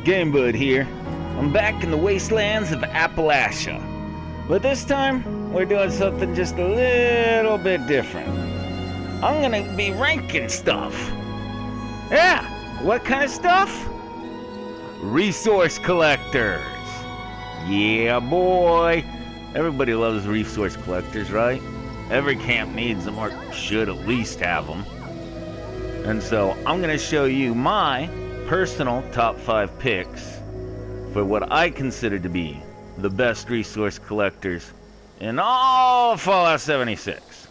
GameBud here. I'm back in the wastelands of Appalachia. But this time, we're doing something just a little bit different. I'm gonna be ranking stuff. Yeah, what kind of stuff? Resource collectors. Yeah, boy. Everybody loves resource collectors, right? Every camp needs them, or should at least have them. And so, I'm gonna show you my personal top 5 picks for what I consider to be the best resource collectors in all of Fallout 76.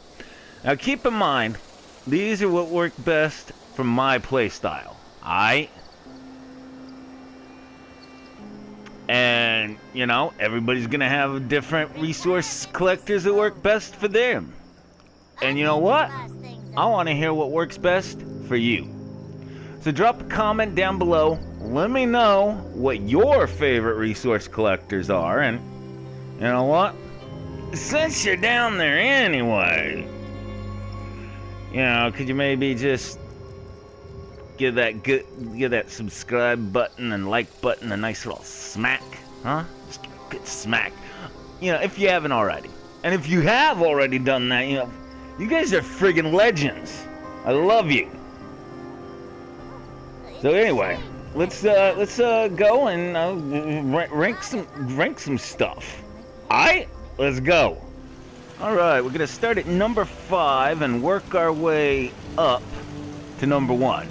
Now keep in mind, these are what work best for my playstyle. And, you know, everybody's gonna have different resource collectors that work best for them. And you know what? I want to hear what works best for you. So drop a comment down below. Let me know what your favorite resource collectors are. And you know what? Since you're down there anyway, you know, could you maybe just give that subscribe button and like button a nice little smack? Huh? Just give it a good smack. You know, if you haven't already. And if you have already done that, you know, you guys are friggin' legends. I love you. So anyway, let's go and rank some stuff. Alright, let's go. Alright, we're gonna start at number 5 and work our way up to number 1.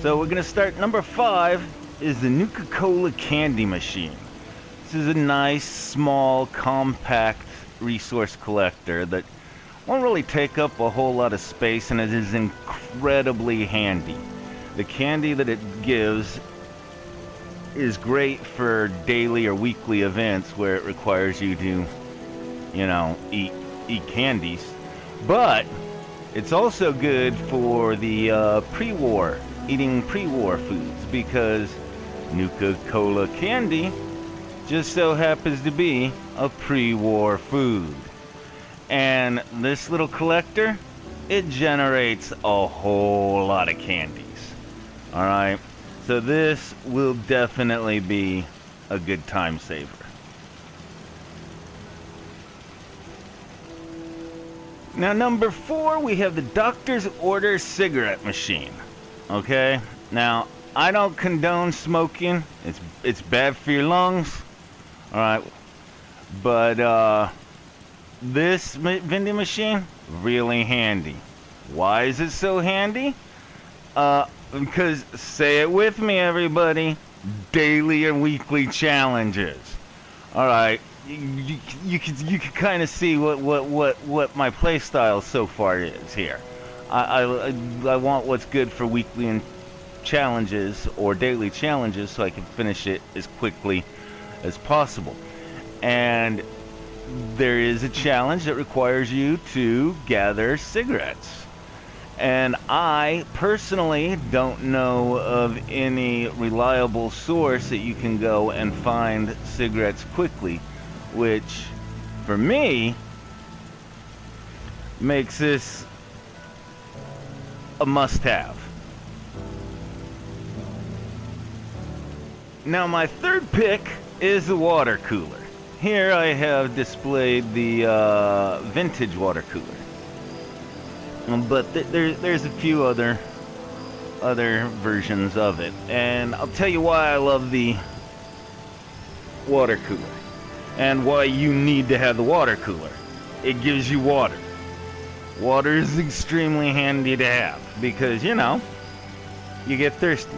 So we're gonna start number 5 is the Nuka-Cola candy machine. This is a nice, small, compact resource collector that won't really take up a whole lot of space, and it is incredibly handy. The candy that it gives is great for daily or weekly events where it requires you to, you know, eat candies. But it's also good for the eating pre-war foods, because Nuka-Cola candy just so happens to be a pre-war food. And this little collector, it generates a whole lot of candies. Alright, so this will definitely be a good time saver. Now number 4, we have the Doctor's Order cigarette machine. Okay, now I don't condone smoking. It's bad for your lungs. Alright, but this vending machine, really handy. Why is it so handy? Because, say it with me everybody, daily and weekly challenges. Alright, you can kind of see what my playstyle so far is here. I want what's good for weekly and challenges or daily challenges so I can finish it as quickly as possible. And there is a challenge that requires you to gather cigarettes. And I personally don't know of any reliable source that you can go and find cigarettes quickly, which for me makes this a must-have. Now my third pick is the water cooler. Here I have displayed the vintage water cooler. But there's a few other versions of it, and I'll tell you why I love the water cooler and why you need to have the water cooler. It gives you water. Water is extremely handy to have because, you know, you get thirsty.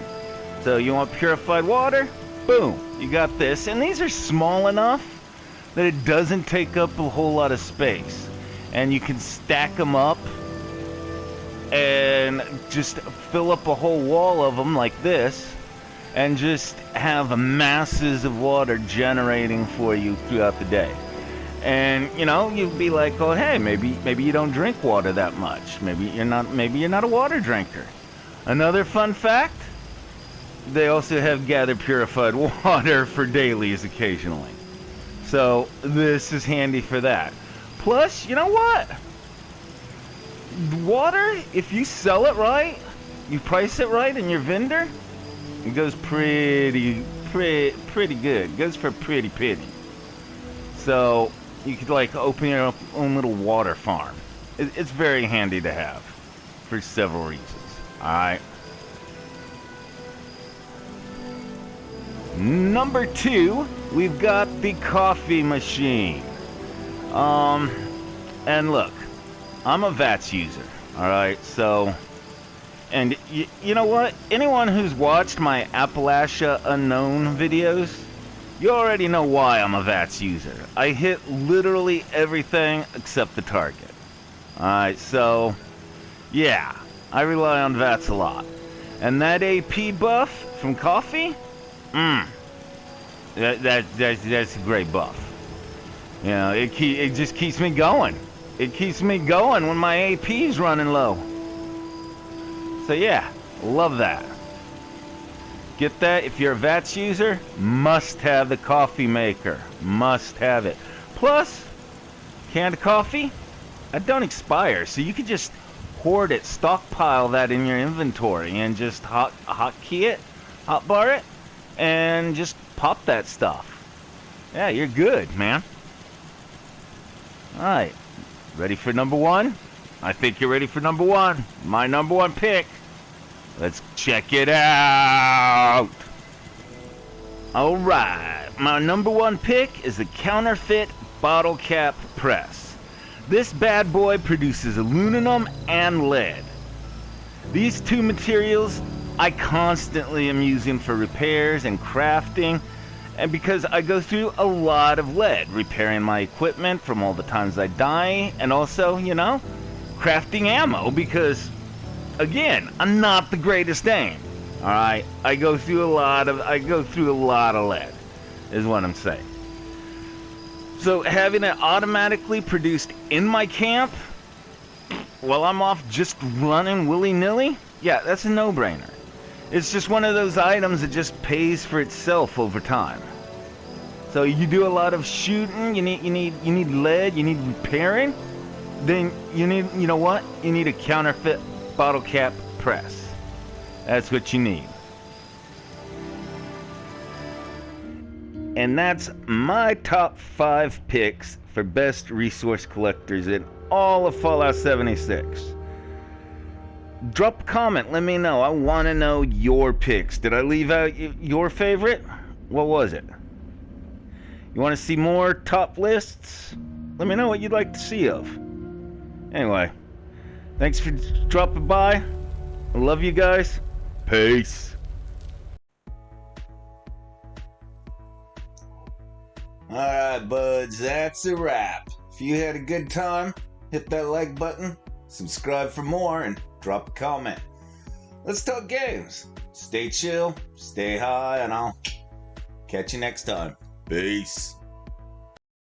So you want purified water? Boom, you got this. And these are small enough that it doesn't take up a whole lot of space, and you can stack them up and just fill up a whole wall of them like this, and just have masses of water generating for you throughout the day. And you know, you'd be like, oh hey, maybe you don't drink water that much. Maybe you're not a water drinker. Another fun fact, they also have gather purified water for dailies occasionally. So this is handy for that. Plus, you know what? Water, if you sell it right, you price it right in your vendor, it goes pretty pretty good. Goes for pretty penny. So you could like open your own little water farm. It's very handy to have for several reasons. All right. Number 2, we've got the coffee machine. And look, I'm a VATS user, alright, so, and you know what? Anyone who's watched my Appalachia Unknown videos, you already know why I'm a VATS user. I hit literally everything except the target. Alright, so, yeah, I rely on VATS a lot. And that AP buff from coffee? That's a great buff. You know, it just keeps me going. It keeps me going when my AP's running low. So yeah, love that. Get that if you're a VATS user, must have the coffee maker. Must have it. Plus, canned coffee, that don't expire, so you could just hoard it, stockpile that in your inventory, and just hotkey it, hotbar it, and just pop that stuff. Yeah, you're good, man. Alright, ready for number 1? I think you're ready for number 1. My number 1 pick. Let's check it out. Alright, my number 1 pick is the counterfeit bottle cap press. This bad boy produces aluminum and lead. These two materials I constantly am using for repairs and crafting, and because I go through a lot of lead repairing my equipment from all the times I die, and also, you know, crafting ammo because, again, I'm not the greatest aim. All right, I go through a lot of lead, is what I'm saying. So having it automatically produced in my camp while I'm off just running willy-nilly, yeah, that's a no-brainer. It's just one of those items that just pays for itself over time. So you do a lot of shooting, you need lead, you need repairing, then you know what? You need a counterfeit bottle cap press. That's what you need. And that's my top 5 picks for best resource collectors in all of Fallout 76. Drop a comment, let me know. I want to know your picks. Did I leave out your favorite? What was it? You want to see more top lists? Let me know what you'd like to see of. Anyway, thanks for dropping by. I love you guys. Peace. Alright, buds, that's a wrap. If you had a good time, hit that like button, subscribe for more, and drop a comment. Let's talk games. Stay chill, stay high, and I'll catch you next time. Peace.